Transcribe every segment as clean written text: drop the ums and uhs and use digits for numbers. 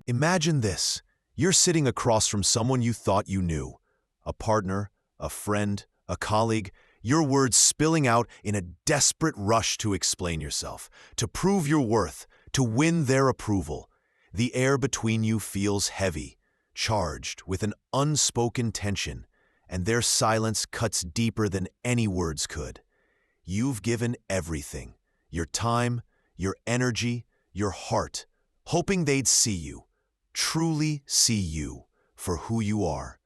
Imagine this. You're sitting across from someone you thought you knew. A partner, a friend, a colleague, your words spilling out in a desperate rush to explain yourself, to prove your worth, to win their approval. The air between you feels heavy, charged with an unspoken tension, and their silence cuts deeper than any words could. You've given everything, your time, your energy, your heart, hoping they'd see you, truly see you, for who you are.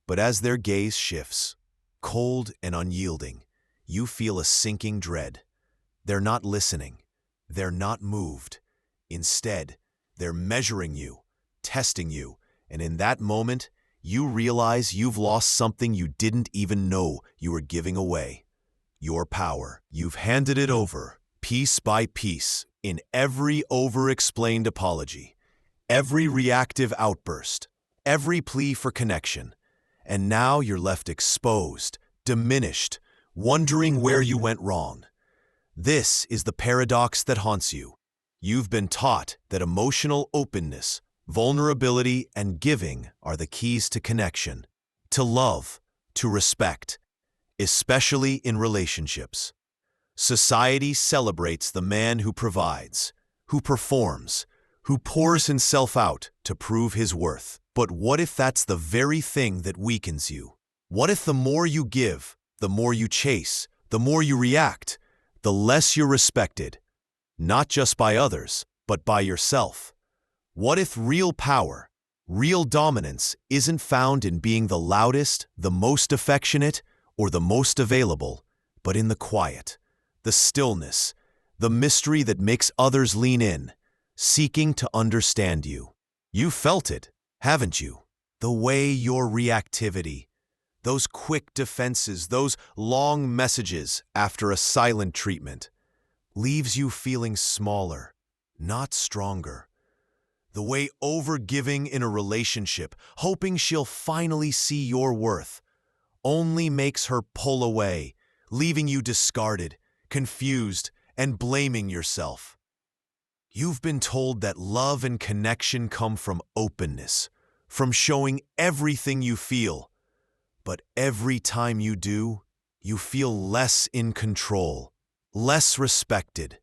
But as their gaze shifts, cold and unyielding, you feel a sinking dread. They're not listening. They're not moved. Instead, they're measuring you, testing you, and in that moment, you realize you've lost something you didn't even know you were giving away. Your power. You've handed it over, piece by piece, in every over-explained apology, every reactive outburst, every plea for connection. And now you're left exposed, diminished, wondering where you went wrong. This is the paradox that haunts you. You've been taught that emotional openness, vulnerability, and giving are the keys to connection, to love, to respect, especially in relationships. Society celebrates the man who provides, who performs, who pours himself out to prove his worth. But what if that's the very thing that weakens you? What if the more you give, the more you chase, the more you react, the less you're respected, not just by others, but by yourself? What if real power, real dominance isn't found in being the loudest, the most affectionate, or the most available, but in the quiet, the stillness, the mystery that makes others lean in, seeking to understand you? You felt it, haven't you? The way your reactivity, those quick defenses, those long messages after a silent treatment, leaves you feeling smaller, not stronger. The way overgiving in a relationship, hoping she'll finally see your worth, only makes her pull away, leaving you discarded, confused, and blaming yourself. You've been told that love and connection come from openness, from showing everything you feel. But every time you do, you feel less in control, less respected,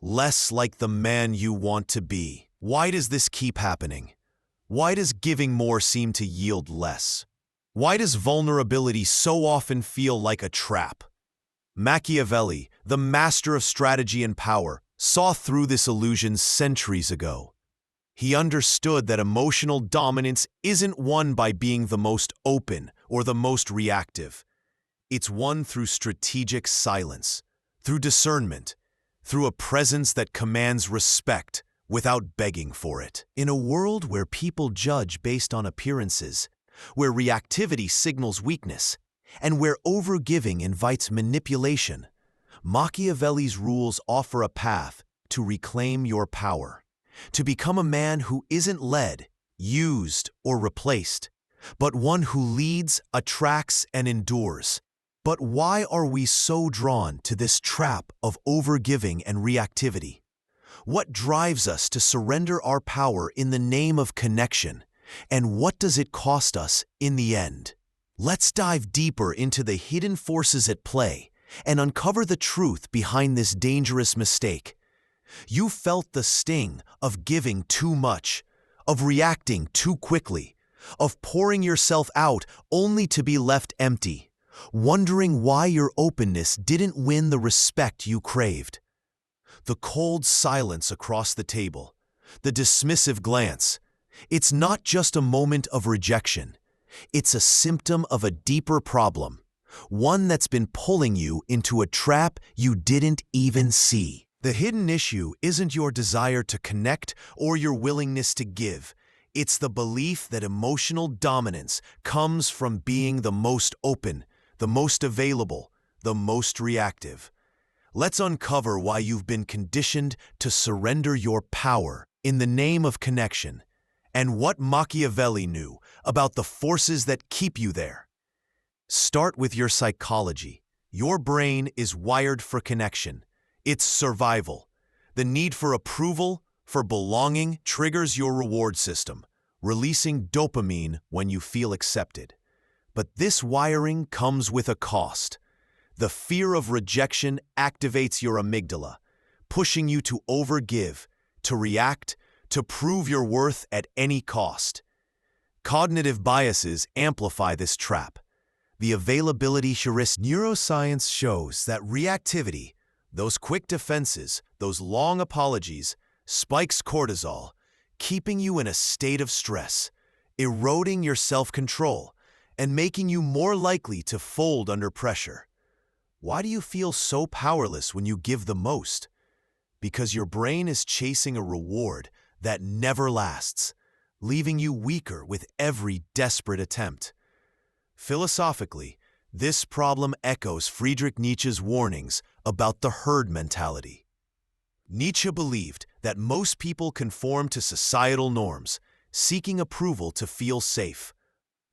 less like the man you want to be. Why does this keep happening? Why does giving more seem to yield less? Why does vulnerability so often feel like a trap? Machiavelli, the master of strategy and power, saw through this illusion centuries ago. He understood that emotional dominance isn't won by being the most open or the most reactive. It's won through strategic silence, through discernment, through a presence that commands respect without begging for it. In a world where people judge based on appearances, where reactivity signals weakness, and where overgiving invites manipulation, Machiavelli's rules offer a path to reclaim your power, to become a man who isn't led, used, or replaced, but one who leads, attracts, and endures. But why are we so drawn to this trap of overgiving and reactivity? What drives us to surrender our power in the name of connection, and what does it cost us in the end? Let's dive deeper into the hidden forces at play and uncover the truth behind this dangerous mistake. You felt the sting of giving too much, of reacting too quickly, of pouring yourself out only to be left empty, wondering why your openness didn't win the respect you craved. The cold silence across the table, the dismissive glance, it's not just a moment of rejection. It's a symptom of a deeper problem, one that's been pulling you into a trap you didn't even see. The hidden issue isn't your desire to connect or your willingness to give. It's the belief that emotional dominance comes from being the most open, the most available, the most reactive. Let's uncover why you've been conditioned to surrender your power in the name of connection, and what Machiavelli knew about the forces that keep you there. Start with your psychology. Your brain is wired for connection. It's survival. The need for approval, for belonging triggers your reward system, releasing dopamine when you feel accepted. But this wiring comes with a cost. The fear of rejection activates your amygdala, pushing you to overgive, to react, to prove your worth at any cost. Cognitive biases amplify this trap. The availability heuristic neuroscience shows that reactivity, those quick defenses, those long apologies, spikes cortisol, keeping you in a state of stress, eroding your self-control, and making you more likely to fold under pressure. Why do you feel so powerless when you give the most? Because your brain is chasing a reward that never lasts, leaving you weaker with every desperate attempt. Philosophically, this problem echoes Friedrich Nietzsche's warnings about the herd mentality. Nietzsche believed that most people conform to societal norms, seeking approval to feel safe.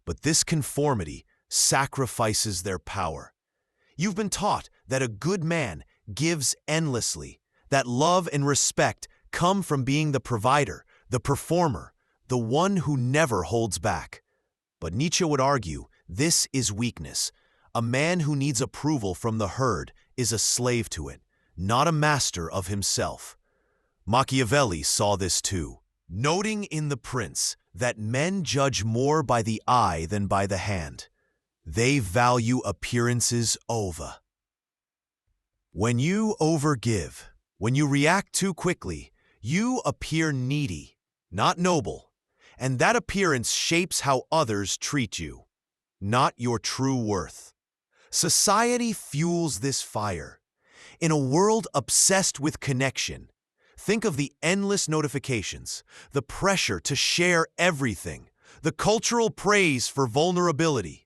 But this conformity sacrifices their power. You've been taught that a good man gives endlessly, that love and respect come from being the provider, the performer, the one who never holds back. But Nietzsche would argue this is weakness. A man who needs approval from the herd is a slave to it, not a master of himself. Machiavelli saw this too, noting in The Prince that men judge more by the eye than by the hand. They value appearances over. When you overgive, when you react too quickly, you appear needy, not noble, and that appearance shapes how others treat you, not your true worth. Society fuels this fire. In a world obsessed with connection, think of the endless notifications, the pressure to share everything, the cultural praise for vulnerability.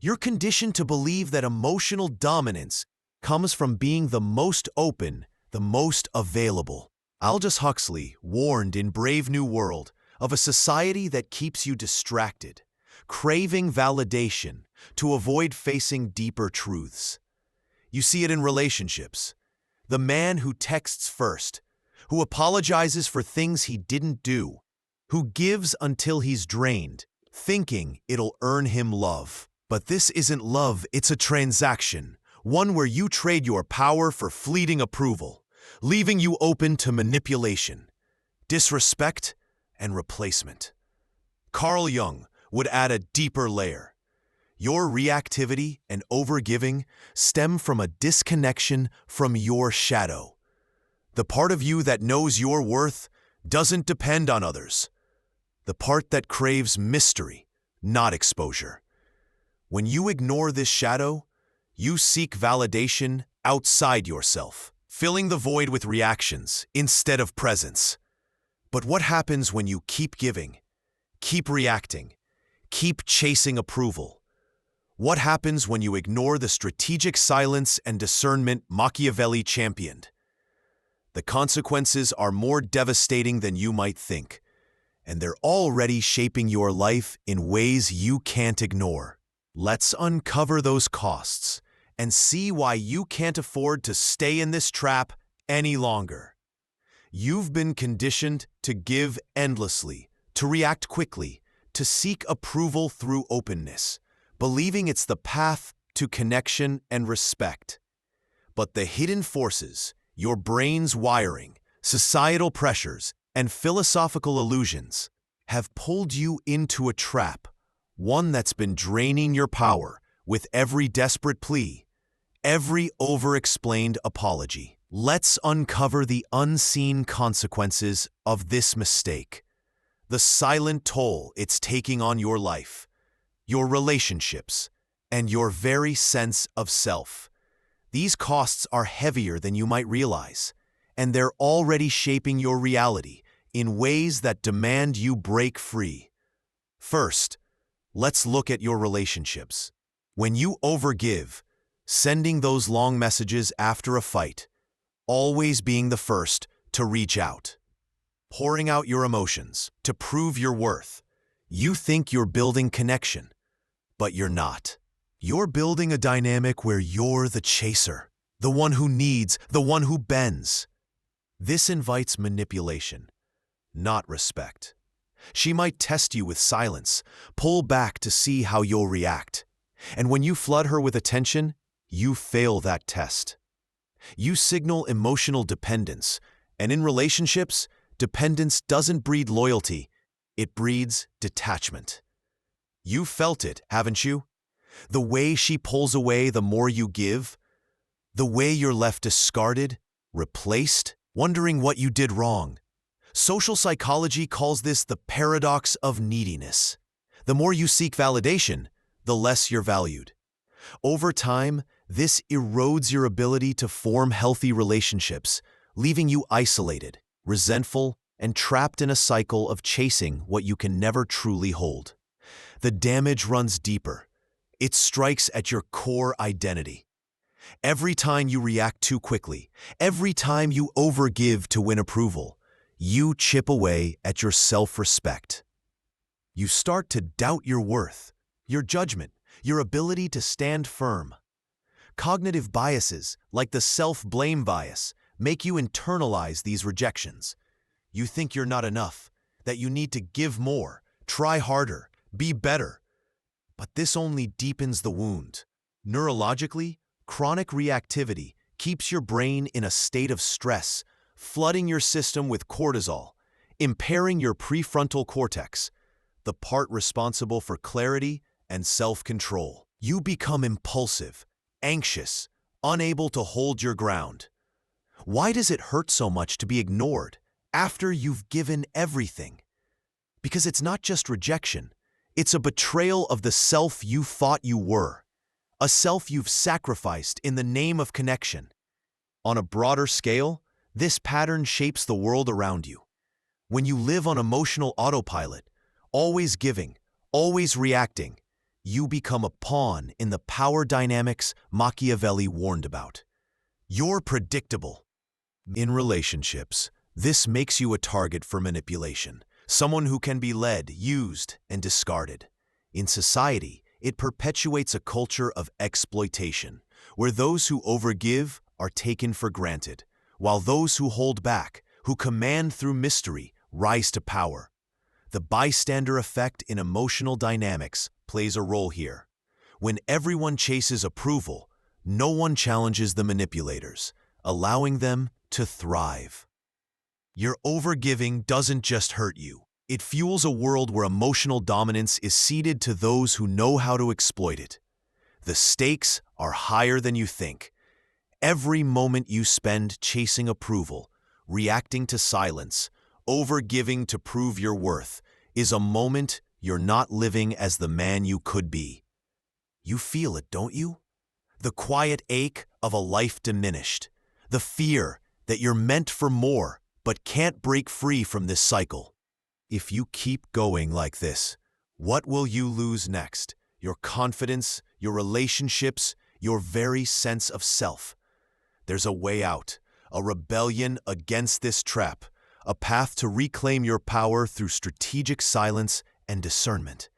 You're conditioned to believe that emotional dominance comes from being the most open, the most available. Aldous Huxley warned in Brave New World of a society that keeps you distracted, craving validation to avoid facing deeper truths. You see it in relationships. The man who texts first, who apologizes for things he didn't do, who gives until he's drained, thinking it'll earn him love. But this isn't love, it's a transaction, one where you trade your power for fleeting approval, leaving you open to manipulation, disrespect, and replacement. Carl Jung would add a deeper layer. Your reactivity and overgiving stem from a disconnection from your shadow. The part of you that knows your worth doesn't depend on others. The part that craves mystery, not exposure. When you ignore this shadow, you seek validation outside yourself, filling the void with reactions instead of presence. But what happens when you keep giving, keep reacting, keep chasing approval? What happens when you ignore the strategic silence and discernment Machiavelli championed? The consequences are more devastating than you might think, and they're already shaping your life in ways you can't ignore. Let's uncover those costs and see why you can't afford to stay in this trap any longer. You've been conditioned to give endlessly, to react quickly, to seek approval through openness, believing it's the path to connection and respect. But the hidden forces, your brain's wiring, societal pressures, and philosophical illusions have pulled you into a trap, one that's been draining your power with every desperate plea, every over-explained apology. Let's uncover the unseen consequences of this mistake, the silent toll it's taking on your life, your relationships, and your very sense of self. These costs are heavier than you might realize, and they're already shaping your reality in ways that demand you break free. First, let's look at your relationships. When you overgive, sending those long messages after a fight, always being the first to reach out, pouring out your emotions to prove your worth, you think you're building connection, but you're not. You're building a dynamic where you're the chaser, the one who needs, the one who bends. This invites manipulation, not respect. She might test you with silence, pull back to see how you'll react. And when you flood her with attention, you fail that test. You signal emotional dependence, and in relationships, dependence doesn't breed loyalty, it breeds detachment. You felt it, haven't you? The way she pulls away the more you give, the way you're left discarded, replaced, wondering what you did wrong. Social psychology calls this the paradox of neediness. The more you seek validation, the less you're valued. Over time, this erodes your ability to form healthy relationships, leaving you isolated, resentful, and trapped in a cycle of chasing what you can never truly hold. The damage runs deeper. It strikes at your core identity. Every time you react too quickly, every time you overgive to win approval, you chip away at your self-respect. You start to doubt your worth, your judgment, your ability to stand firm. Cognitive biases, like the self-blame bias, make you internalize these rejections. You think you're not enough, that you need to give more, try harder, be better. But this only deepens the wound. Neurologically, chronic reactivity keeps your brain in a state of stress, flooding your system with cortisol, impairing your prefrontal cortex, the part responsible for clarity and self-control. You become impulsive, anxious, unable to hold your ground. Why does it hurt so much to be ignored after you've given everything? Because it's not just rejection, it's a betrayal of the self you thought you were, a self you've sacrificed in the name of connection. On a broader scale, this pattern shapes the world around you. When you live on emotional autopilot, always giving, always reacting, you become a pawn in the power dynamics Machiavelli warned about. You're predictable. In relationships, this makes you a target for manipulation, someone who can be led, used, and discarded. In society, it perpetuates a culture of exploitation, where those who overgive are taken for granted, while those who hold back, who command through mystery, rise to power. The bystander effect in emotional dynamics plays a role here. When everyone chases approval, no one challenges the manipulators, allowing them to thrive. Your overgiving doesn't just hurt you. It fuels a world where emotional dominance is ceded to those who know how to exploit it. The stakes are higher than you think. Every moment you spend chasing approval, reacting to silence, overgiving to prove your worth, is a moment you're not living as the man you could be. You feel it, don't you? The quiet ache of a life diminished. The fear that you're meant for more, but can't break free from this cycle. If you keep going like this, what will you lose next? Your confidence, your relationships, your very sense of self. There's a way out, a rebellion against this trap, a path to reclaim your power through strategic silence and discernment.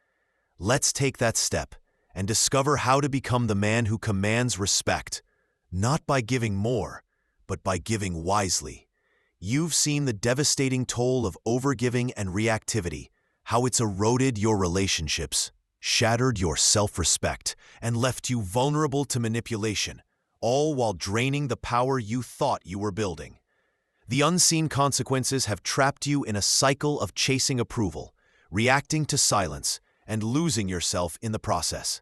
Let's take that step and discover how to become the man who commands respect, not by giving more, but by giving wisely. You've seen the devastating toll of overgiving and reactivity, how it's eroded your relationships, shattered your self-respect, and left you vulnerable to manipulation, all while draining the power you thought you were building. The unseen consequences have trapped you in a cycle of chasing approval, reacting to silence, and losing yourself in the process.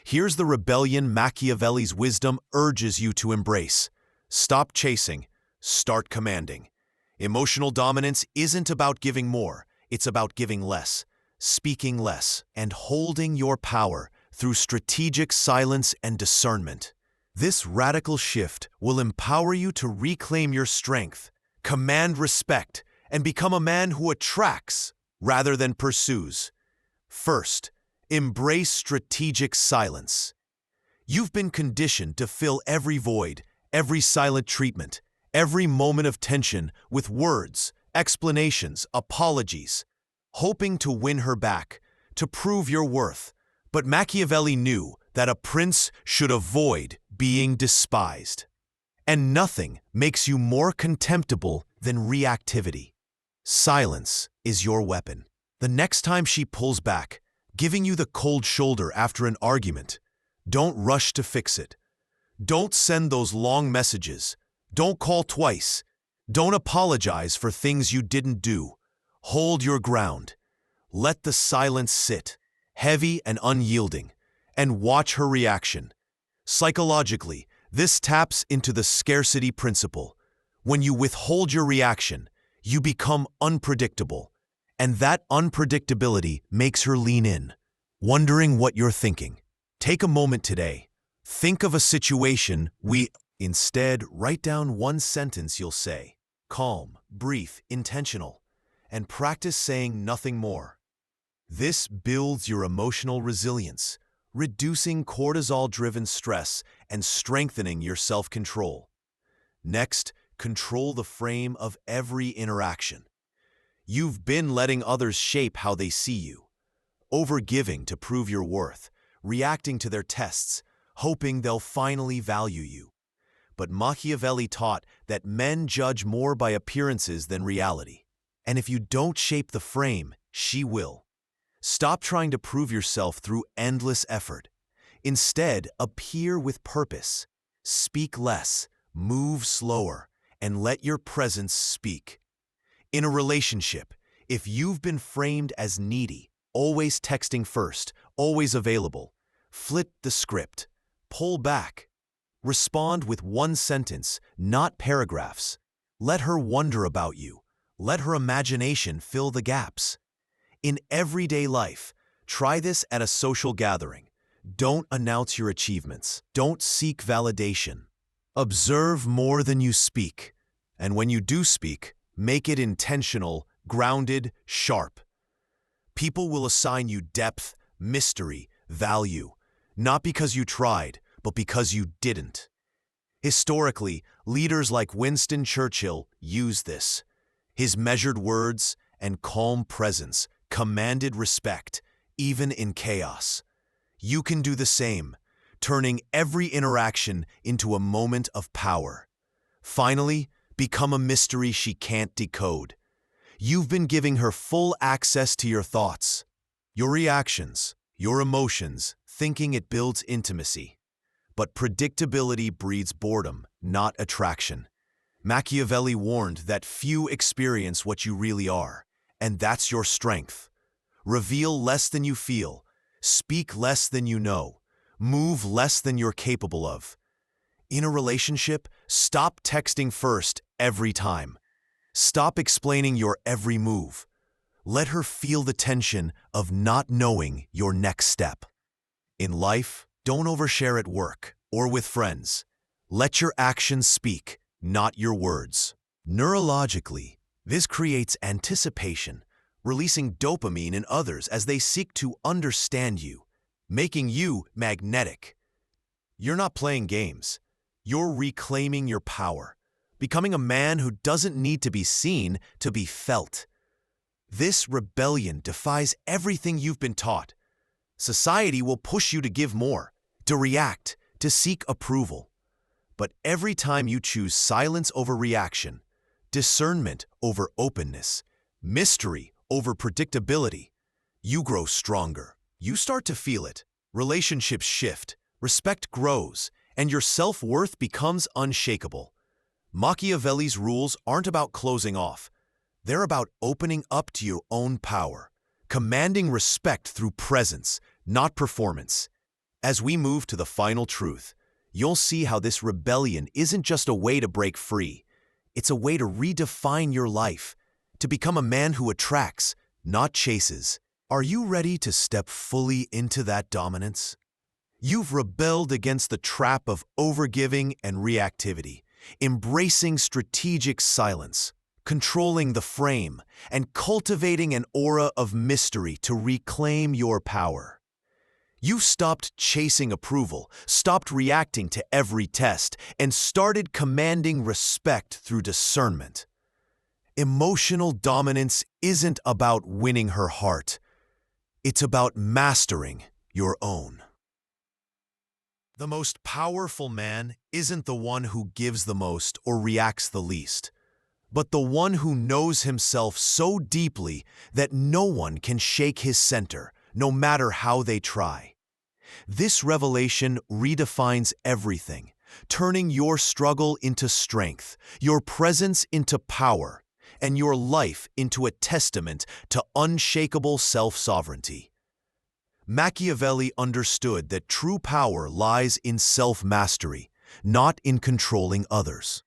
Here's the rebellion Machiavelli's wisdom urges you to embrace. Stop chasing, start commanding. Emotional dominance isn't about giving more, it's about giving less, speaking less, and holding your power through strategic silence and discernment. This radical shift will empower you to reclaim your strength, command respect, and become a man who attracts rather than pursues. First, embrace strategic silence. You've been conditioned to fill every void, every silent treatment, every moment of tension with words, explanations, apologies, hoping to win her back, to prove your worth. But Machiavelli knew that a prince should avoid being despised. And nothing makes you more contemptible than reactivity. Silence is your weapon. The next time she pulls back, giving you the cold shoulder after an argument, don't rush to fix it. Don't send those long messages. Don't call twice. Don't apologize for things you didn't do. Hold your ground. Let the silence sit, heavy and unyielding, and watch her reaction. Psychologically, this taps into the scarcity principle. When you withhold your reaction, you become unpredictable, and that unpredictability makes her lean in, wondering what you're thinking. Take a moment today. Think of a situation Instead, write down one sentence you'll say. Calm, brief, intentional, and practice saying nothing more. This builds your emotional resilience, reducing cortisol-driven stress and strengthening your self-control. Next, control the frame of every interaction. You've been letting others shape how they see you, overgiving to prove your worth, reacting to their tests, hoping they'll finally value you. But Machiavelli taught that men judge more by appearances than reality. And if you don't shape the frame, she will. Stop trying to prove yourself through endless effort. Instead, appear with purpose. Speak less, move slower, and let your presence speak. In a relationship, if you've been framed as needy, always texting first, always available, flip the script. Pull back. Respond with one sentence, not paragraphs. Let her wonder about you. Let her imagination fill the gaps. In everyday life, try this at a social gathering. Don't announce your achievements. Don't seek validation. Observe more than you speak. And when you do speak, make it intentional, grounded, sharp. People will assign you depth, mystery, value, not because you tried, but because you didn't. Historically, leaders like Winston Churchill used this. His measured words and calm presence commanded respect, even in chaos. You can do the same, turning every interaction into a moment of power. Finally, become a mystery she can't decode. You've been giving her full access to your thoughts, your reactions, your emotions, thinking it builds intimacy. But predictability breeds boredom, not attraction. Machiavelli warned that few experience what you really are, and that's your strength. Reveal less than you feel, speak less than you know, move less than you're capable of. In a relationship, stop texting first every time. Stop explaining your every move. Let her feel the tension of not knowing your next step. In life, don't overshare at work or with friends. Let your actions speak, not your words. Neurologically, this creates anticipation, releasing dopamine in others as they seek to understand you, making you magnetic. You're not playing games. You're reclaiming your power, becoming a man who doesn't need to be seen to be felt. This rebellion defies everything you've been taught. Society will push you to give more, to react, to seek approval. But every time you choose silence over reaction, discernment over openness, mystery over predictability, you grow stronger. You start to feel it. Relationships shift, respect grows, and your self-worth becomes unshakable. Machiavelli's rules aren't about closing off. They're about opening up to your own power, commanding respect through presence, not performance. As we move to the final truth, you'll see how this rebellion isn't just a way to break free. It's a way to redefine your life, to become a man who attracts, not chases. Are you ready to step fully into that dominance? You've rebelled against the trap of overgiving and reactivity, embracing strategic silence, controlling the frame, and cultivating an aura of mystery to reclaim your power. You stopped chasing approval, stopped reacting to every test, and started commanding respect through discernment. Emotional dominance isn't about winning her heart. It's about mastering your own. The most powerful man isn't the one who gives the most or reacts the least, but the one who knows himself so deeply that no one can shake his center, no matter how they try. This revelation redefines everything, turning your struggle into strength, your presence into power, and your life into a testament to unshakable self-sovereignty. Machiavelli understood that true power lies in self-mastery, not in controlling others.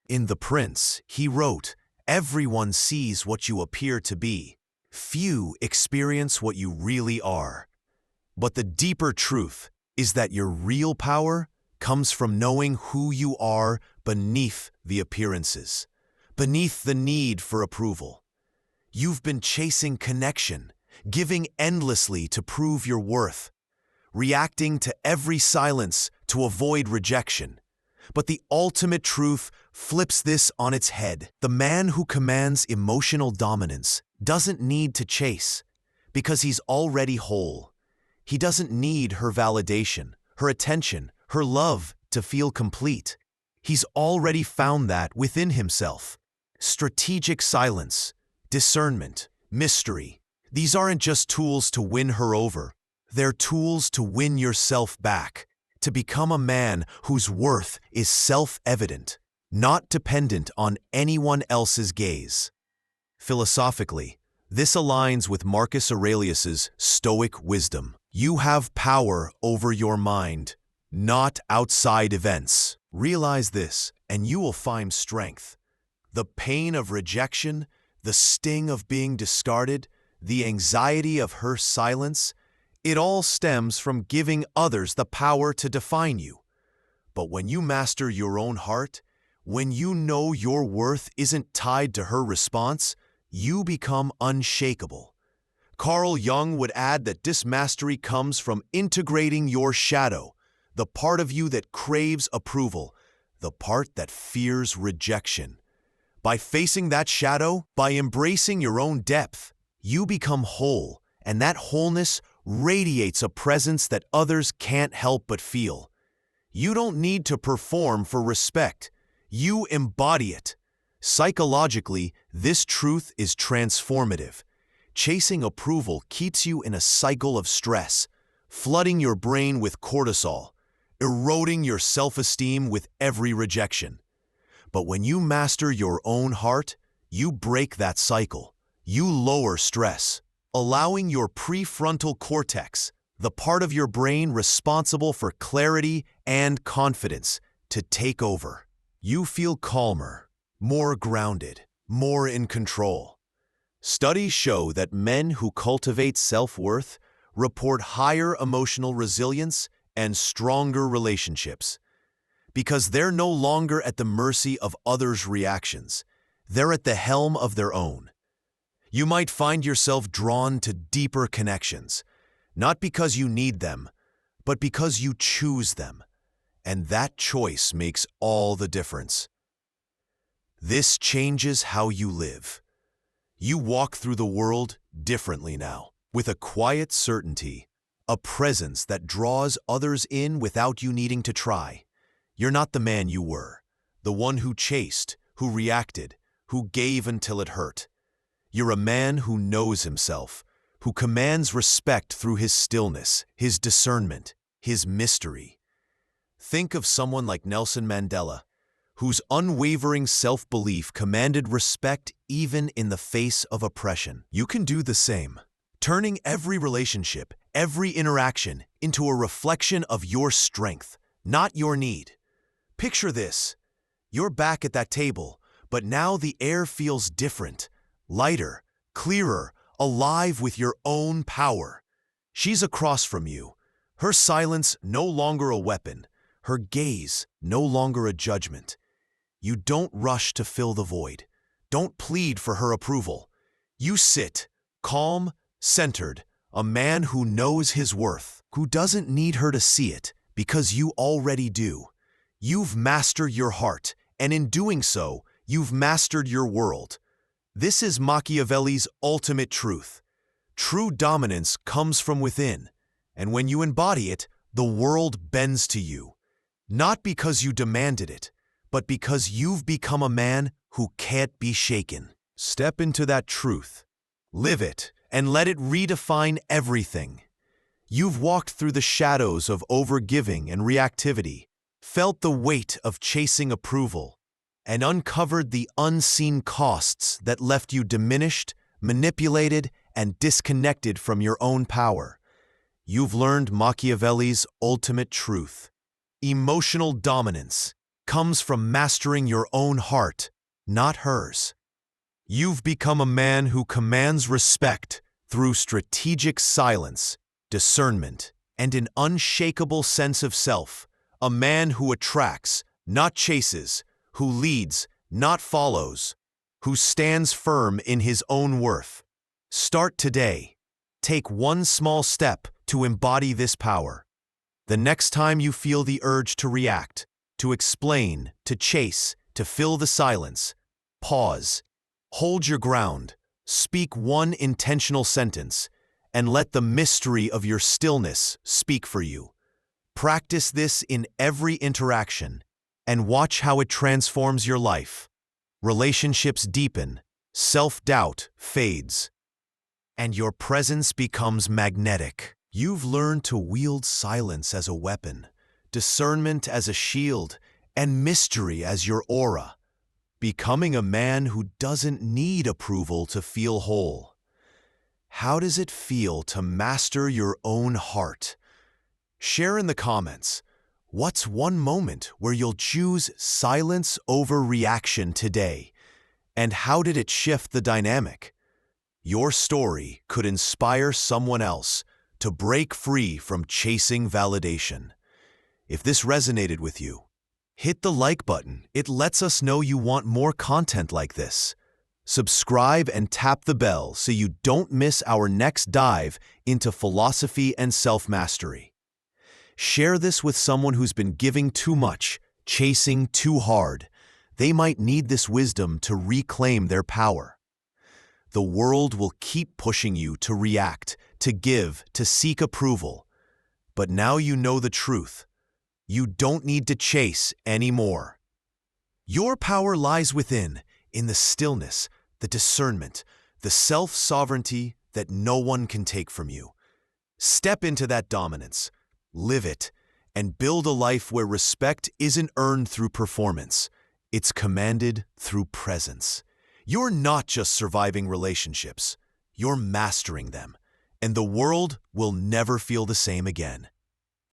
In The Prince, he wrote, "Everyone sees what you appear to be. Few experience what you really are." But the deeper truth is that your real power comes from knowing who you are beneath the appearances, beneath the need for approval. You've been chasing connection, giving endlessly to prove your worth, reacting to every silence to avoid rejection. But the ultimate truth flips this on its head. The man who commands emotional dominance doesn't need to chase because he's already whole. He doesn't need her validation, her attention, her love to feel complete. He's already found that within himself. Strategic silence, discernment, mystery. These aren't just tools to win her over. They're tools to win yourself back, to become a man whose worth is self-evident, not dependent on anyone else's gaze. Philosophically, this aligns with Marcus Aurelius's Stoic wisdom. You have power over your mind, not outside events. Realize this, and you will find strength. The pain of rejection, the sting of being discarded, the anxiety of her silence, it all stems from giving others the power to define you. But when you master your own heart, when you know your worth isn't tied to her response, you become unshakable. Carl Jung would add that this mastery comes from integrating your shadow, the part of you that craves approval, the part that fears rejection. By facing that shadow, by embracing your own depth, you become whole, and that wholeness radiates a presence that others can't help but feel. You don't need to perform for respect. You embody it. Psychologically, this truth is transformative. Chasing approval keeps you in a cycle of stress, flooding your brain with cortisol, eroding your self-esteem with every rejection. But when you master your own heart, you break that cycle. You lower stress, allowing your prefrontal cortex, the part of your brain responsible for clarity and confidence, to take over. You feel calmer, more grounded, more in control. Studies show that men who cultivate self-worth report higher emotional resilience and stronger relationships. Because they're no longer at the mercy of others' reactions. They're at the helm of their own. You might find yourself drawn to deeper connections, not because you need them, but because you choose them. And that choice makes all the difference. This changes how you live. You walk through the world differently now, with a quiet certainty, a presence that draws others in without you needing to try. You're not the man you were, the one who chased, who reacted, who gave until it hurt. You're a man who knows himself, who commands respect through his stillness, his discernment, his mystery. Think of someone like Nelson Mandela, whose unwavering self-belief commanded respect even in the face of oppression. You can do the same, turning every relationship, every interaction into a reflection of your strength, not your need. Picture this. You're back at that table, but now the air feels different, lighter, clearer, alive with your own power. She's across from you, her silence no longer a weapon, her gaze no longer a judgment. You don't rush to fill the void. Don't plead for her approval. You sit, calm, centered, a man who knows his worth, who doesn't need her to see it, because you already do. You've mastered your heart, and in doing so, you've mastered your world. This is Machiavelli's ultimate truth. True dominance comes from within, and when you embody it, the world bends to you. Not because you demanded it, but because you've become a man who can't be shaken. Step into that truth. Live it, and let it redefine everything. You've walked through the shadows of overgiving and reactivity, felt the weight of chasing approval, and uncovered the unseen costs that left you diminished, manipulated, and disconnected from your own power. You've learned Machiavelli's ultimate truth. Emotional dominance comes from mastering your own heart, not hers. You've become a man who commands respect through strategic silence, discernment, and an unshakable sense of self. A man who attracts, not chases, who leads, not follows, who stands firm in his own worth. Start today. Take one small step to embody this power. The next time you feel the urge to react, to explain, to chase, to fill the silence, pause. Hold your ground, speak one intentional sentence, and let the mystery of your stillness speak for you. Practice this in every interaction, and watch how it transforms your life. Relationships deepen, self-doubt fades, and your presence becomes magnetic. You've learned to wield silence as a weapon, discernment as a shield, and mystery as your aura. Becoming a man who doesn't need approval to feel whole. How does it feel to master your own heart? Share in the comments, what's one moment where you'll choose silence over reaction today? And how did it shift the dynamic? Your story could inspire someone else to break free from chasing validation. If this resonated with you, hit the like button. It lets us know you want more content like this. Subscribe and tap the bell so you don't miss our next dive into philosophy and self-mastery. Share this with someone who's been giving too much, chasing too hard. They might need this wisdom to reclaim their power. The world will keep pushing you to react, to give, to seek approval. But now you know the truth. You don't need to chase anymore. Your power lies within, in the stillness, the discernment, the self-sovereignty that no one can take from you. Step into that dominance, live it, and build a life where respect isn't earned through performance. It's commanded through presence. You're not just surviving relationships, you're mastering them, and the world will never feel the same again.